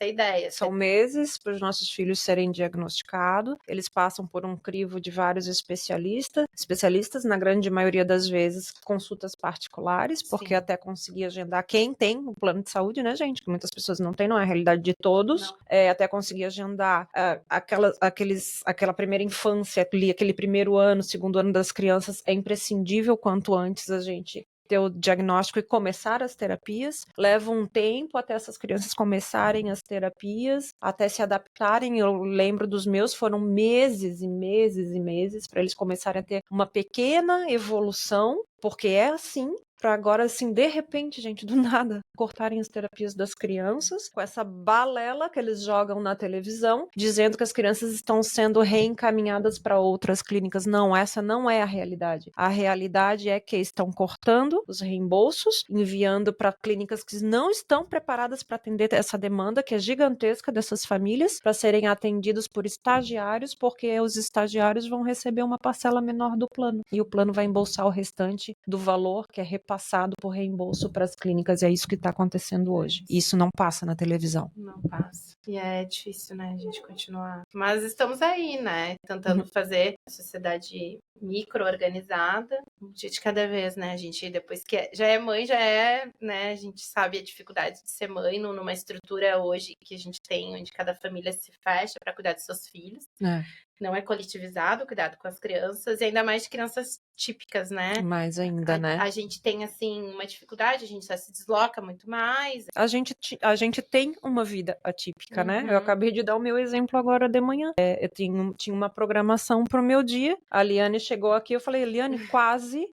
a ideia. São meses para os nossos filhos serem diagnosticados, eles passam por um crivo de vários especialistas, na grande maioria das vezes, consultas particulares, porque até conseguir agendar quem tem o plano de saúde, né, gente? Que muitas pessoas não têm, não é a realidade de todos. Até conseguir agendar aquela primeira infância, aquele primeiro ano, segundo ano das crianças, é imprescindível quanto antes a gente ter o diagnóstico e começar as terapias. Leva um tempo até essas crianças começarem as terapias, até se adaptarem. Eu lembro dos meus, foram meses e meses e meses para eles começarem a ter uma pequena evolução, porque é assim, para agora, assim, de repente, gente, do nada, cortarem as terapias das crianças com essa balela que eles jogam na televisão, dizendo que as crianças estão sendo reencaminhadas para outras clínicas. Não, essa não é a realidade. A realidade é que estão cortando os reembolsos, enviando para clínicas que não estão preparadas para atender essa demanda, que é gigantesca dessas famílias, para serem atendidos por estagiários, porque os estagiários vão receber uma parcela menor do plano, e o plano vai embolsar o restante do valor que é repassado por reembolso para as clínicas. É isso que está acontecendo hoje. Isso não passa na televisão. Não passa. E é difícil, né, a gente continuar. Mas estamos aí, né, tentando fazer a sociedade micro-organizada, um dia de cada vez, né, a gente depois que já é mãe, já é, né, a gente sabe a dificuldade de ser mãe numa estrutura hoje que a gente tem, onde cada família se fecha para cuidar dos seus filhos. Não é coletivizado o cuidado com as crianças, e ainda mais de crianças típicas, né? Mais ainda, né? A gente tem, assim, uma dificuldade, a gente só se desloca muito mais. A gente tem uma vida atípica, né? Eu acabei de dar o meu exemplo agora de manhã. Eu tinha uma programação pro meu dia, a Liane chegou aqui, eu falei, Liane, quase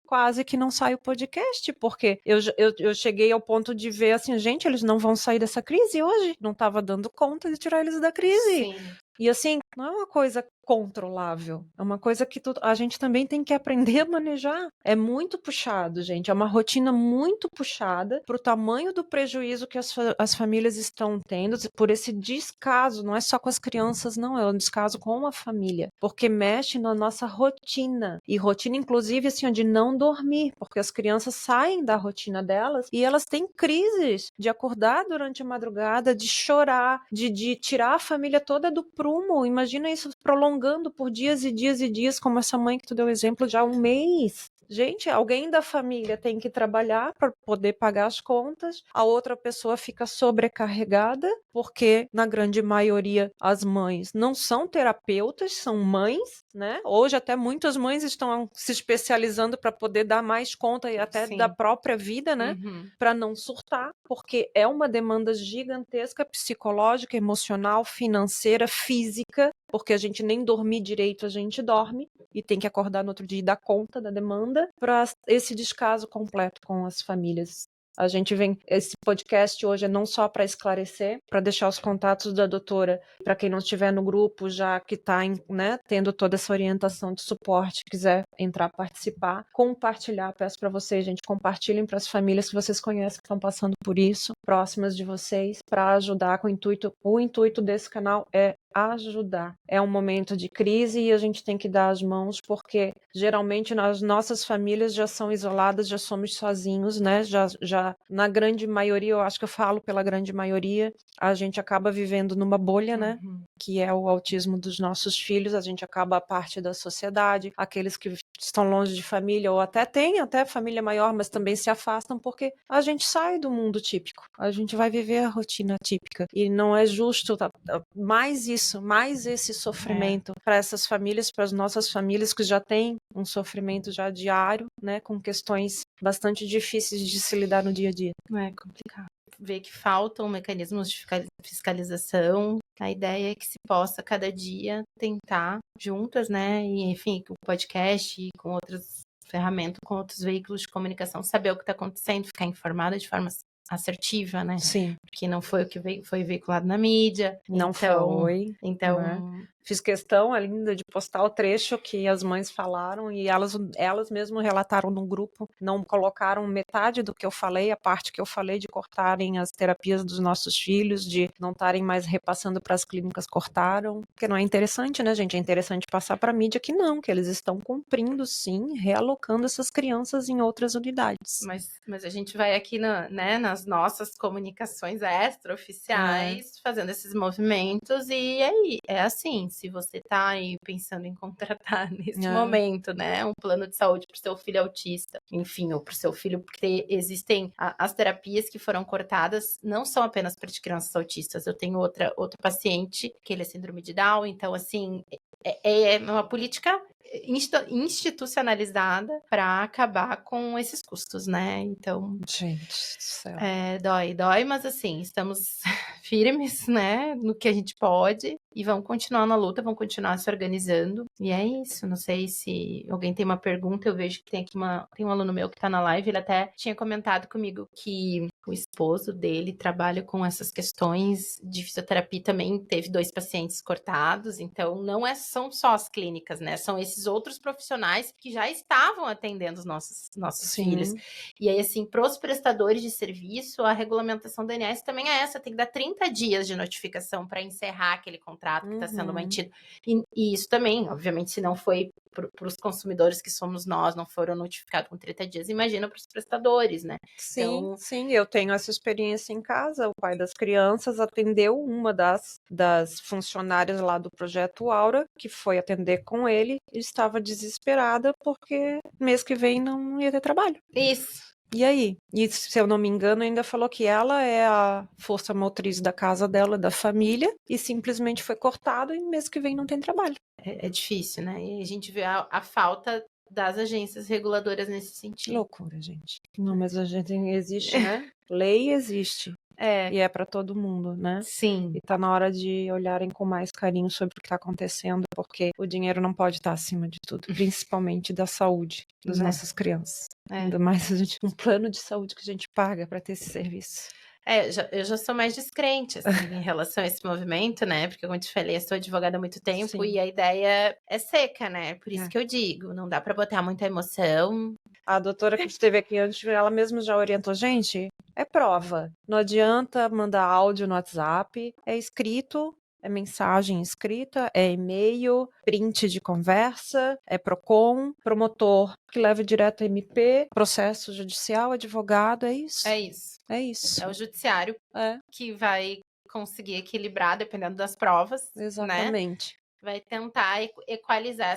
que não sai o podcast, porque eu cheguei ao ponto de ver, assim, gente, eles não vão sair dessa crise hoje, não tava dando conta de tirar eles da crise. Sim. E assim, não é uma coisa controlável, é uma coisa que a gente também tem que aprender a manejar. É muito puxado, gente, é uma rotina muito puxada pro tamanho do prejuízo que as famílias estão tendo, por esse descaso, não é só com as crianças, não, é um descaso com a família, porque mexe na nossa rotina, e rotina inclusive assim, de não dormir, porque as crianças saem da rotina delas e elas têm crises de acordar durante a madrugada, de chorar, de tirar a família toda do prumo. Imagina isso prolongando por dias e dias e dias, como essa mãe que tu deu exemplo, já há um mês. Gente, alguém da família tem que trabalhar para poder pagar as contas, a outra pessoa fica sobrecarregada, porque na grande maioria as mães não são terapeutas, são mães, né? Hoje até muitas mães estão se especializando para poder dar mais conta e até Sim. da própria vida, né? Uhum. Para não surtar, porque é uma demanda gigantesca psicológica, emocional, financeira, física, porque a gente nem dormir direito a gente dorme e tem que acordar no outro dia e dar conta da demanda, para esse descaso completo com as famílias. A gente vem, esse podcast hoje é não só para esclarecer, para deixar os contatos da doutora, para quem não estiver no grupo, já que está, né, tendo toda essa orientação de suporte, quiser entrar, participar, compartilhar, peço para vocês, gente, compartilhem para as famílias que vocês conhecem que estão passando por isso, próximas de vocês, para ajudar com o intuito desse canal é ajudar. É um momento de crise e a gente tem que dar as mãos, porque geralmente as nossas famílias já são isoladas, já somos sozinhos, né? Já na grande maioria, eu acho que eu falo pela grande maioria, a gente acaba vivendo numa bolha, né? Uhum. Que é o autismo dos nossos filhos, a gente acaba a parte da sociedade, aqueles que estão longe de família ou até têm até família maior, mas também se afastam porque a gente sai do mundo típico, a gente vai viver a rotina típica e não é justo mais isso, mais esse sofrimento para essas famílias, para as nossas famílias que já têm um sofrimento já diário, né, com questões bastante difíceis de se lidar no dia a dia. É complicado. Ver que faltam mecanismos de fiscalização. A ideia é que se possa, cada dia, tentar juntas, né? E, enfim, com o podcast e com outras ferramentas, com outros veículos de comunicação, saber o que está acontecendo, ficar informada de forma assertiva, né? Sim. Porque não foi o que foi veiculado na mídia. Não foi. Né? Fiz questão ainda de postar o trecho que as mães falaram e elas mesmas relataram no grupo, não colocaram metade do que eu falei, a parte que eu falei de cortarem as terapias dos nossos filhos, de não estarem mais repassando para as clínicas, cortaram, porque não é interessante, né, gente? É interessante passar para a mídia que não, que eles estão cumprindo sim, realocando essas crianças em outras unidades. Mas a gente vai aqui né, nas nossas comunicações extraoficiais, fazendo esses movimentos, e aí, é assim, se você tá aí pensando em contratar neste momento, né, um plano de saúde para o seu filho autista, enfim, ou para o seu filho, porque existem as terapias que foram cortadas, não são apenas para crianças autistas. Eu tenho outro paciente, que ele é síndrome de Down, então, assim, é uma política institucionalizada para acabar com esses custos, né? Então, gente do céu. Dói, mas assim, estamos firmes, né, no que a gente pode e vamos continuar na luta, vamos continuar se organizando. E é isso, não sei se alguém tem uma pergunta, eu vejo que tem aqui tem um aluno meu que tá na live, ele até tinha comentado comigo que o esposo dele trabalha com essas questões de fisioterapia, também teve 2 pacientes cortados, então não são só as clínicas, né, são esses outros profissionais que já estavam atendendo os nossos filhos. E aí, assim, para os prestadores de serviço, a regulamentação da ANS também é essa, tem que dar 30 dias de notificação para encerrar aquele contrato que está sendo mantido. E isso também, obviamente, se não foi para os consumidores que somos nós, não foram notificados com 30 dias, imagina para os prestadores, né? Sim, então... sim, eu tenho essa experiência em casa. O pai das crianças atendeu uma das funcionárias lá do Projeto Aura, que foi atender com ele, e estava desesperada porque mês que vem não ia ter trabalho. Isso. E aí? E se eu não me engano, ainda falou que ela é a força motriz da casa dela, da família, e simplesmente foi cortado e mês que vem não tem trabalho. É difícil, né? E a gente vê a falta das agências reguladoras nesse sentido. Loucura, gente. Não, mas a gente existe, né? Lei existe. E é para todo mundo, né? Sim. E tá na hora de olharem com mais carinho sobre o que está acontecendo, porque o dinheiro não pode estar acima de tudo, principalmente da saúde das nossas crianças. Ainda mais um plano de saúde que a gente paga para ter esse serviço. Eu já sou mais descrente, assim, em relação a esse movimento, né? Porque, como eu te falei, eu sou advogada há muito tempo e a ideia é seca, né? Por isso que eu digo, não dá para botar muita emoção. A doutora que esteve aqui antes, ela mesma já orientou, gente, é prova. Não adianta mandar áudio no WhatsApp, é escrito, é mensagem escrita, é e-mail, print de conversa, é PROCON, promotor que leva direto a MP, processo judicial, advogado, é isso. É isso. É isso. É o judiciário que vai conseguir equilibrar dependendo das provas. Exatamente. Né? vai tentar equalizar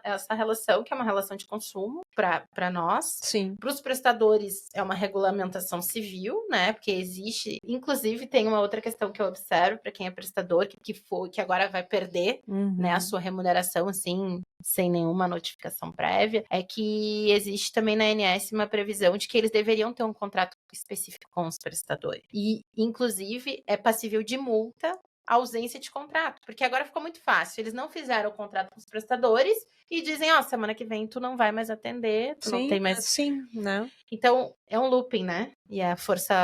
essa relação, que é uma relação de consumo para nós. Sim. Para os prestadores, é uma regulamentação civil, né? Porque existe, inclusive, tem uma outra questão que eu observo para quem é prestador, que agora vai perder, né, a sua remuneração, assim, sem nenhuma notificação prévia, é que existe também na ANS uma previsão de que eles deveriam ter um contrato específico com os prestadores. E, inclusive, é passível de multa a ausência de contrato, porque agora ficou muito fácil. Eles não fizeram o contrato com os prestadores e dizem, ó, semana que vem tu não vai mais atender, tu não tem mais... Sim, né? Então, é um looping, né? E a força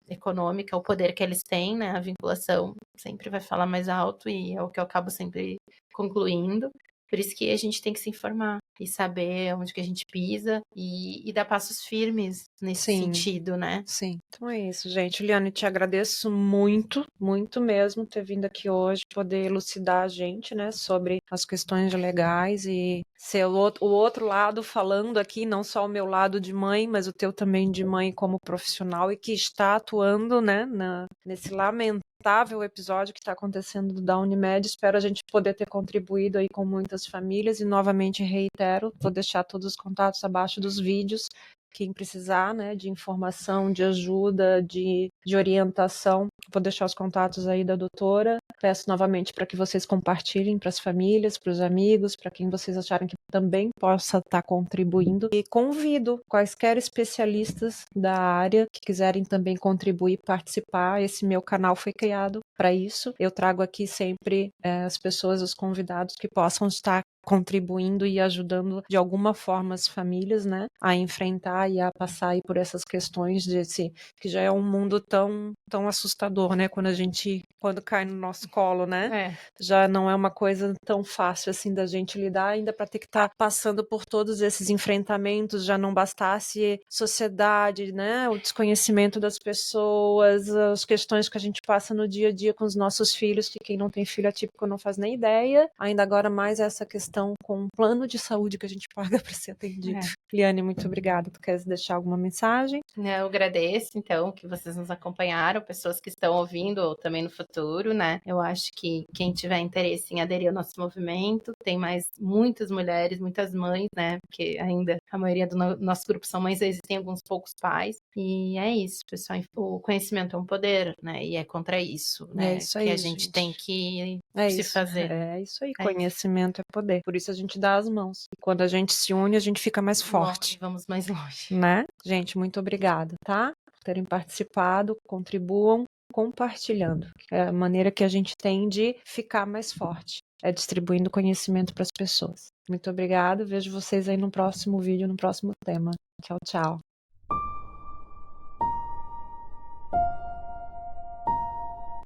econômica, o poder que eles têm, né? A vinculação sempre vai falar mais alto e é o que eu acabo sempre concluindo. Por isso que a gente tem que se informar e saber onde que a gente pisa e dar passos firmes nesse sentido, né? Sim. Então é isso, gente. Liane, te agradeço muito, muito mesmo ter vindo aqui hoje, poder elucidar a gente, né, sobre as questões legais e ser o outro lado falando aqui, não só o meu lado de mãe, mas o teu também de mãe como profissional e que está atuando, né, nesse lamentável episódio que está acontecendo da Unimed. Espero a gente poder ter contribuído aí com muitas famílias e novamente reitero, vou deixar todos os contatos abaixo dos vídeos. Quem precisar, né, de informação, de ajuda, de orientação, vou deixar os contatos aí da doutora. Peço novamente para que vocês compartilhem para as famílias, para os amigos, para quem vocês acharem que também possa estar contribuindo. E convido quaisquer especialistas da área que quiserem também contribuir, participar. Esse meu canal foi criado para isso. Eu trago aqui sempre as pessoas, os convidados que possam estar contribuindo e ajudando de alguma forma as famílias, né, a enfrentar e a passar aí por essas questões que já é um mundo tão assustador, né, quando cai no nosso colo, né, já não é uma coisa tão fácil assim da gente lidar, ainda para ter que estar passando por todos esses enfrentamentos, já não bastasse sociedade, né, o desconhecimento das pessoas, as questões que a gente passa no dia a dia com os nossos filhos, que quem não tem filho atípico não faz nem ideia, ainda agora mais essa questão com um plano de saúde que a gente paga para ser atendido. Liane, muito obrigada. Tu queres deixar alguma mensagem? Eu agradeço, então, que vocês nos acompanharam, pessoas que estão ouvindo ou também no futuro, né? Eu acho que quem tiver interesse em aderir ao nosso movimento, tem muitas mulheres, muitas mães, né? Porque ainda a maioria do nosso grupo são mães, existem alguns poucos pais. E é isso, pessoal. O conhecimento é um poder, né? E é contra isso, né? É isso aí, que a gente tem que se fazer. É isso aí, conhecimento é poder. Por isso a gente dá as mãos. E quando a gente se une, a gente fica mais forte. Vamos mais longe. Né? Gente, muito obrigada, tá? Por terem participado, contribuam compartilhando. É a maneira que a gente tem de ficar mais forte. É distribuindo conhecimento para as pessoas. Muito obrigada. Vejo vocês aí no próximo vídeo, no próximo tema. Tchau, tchau.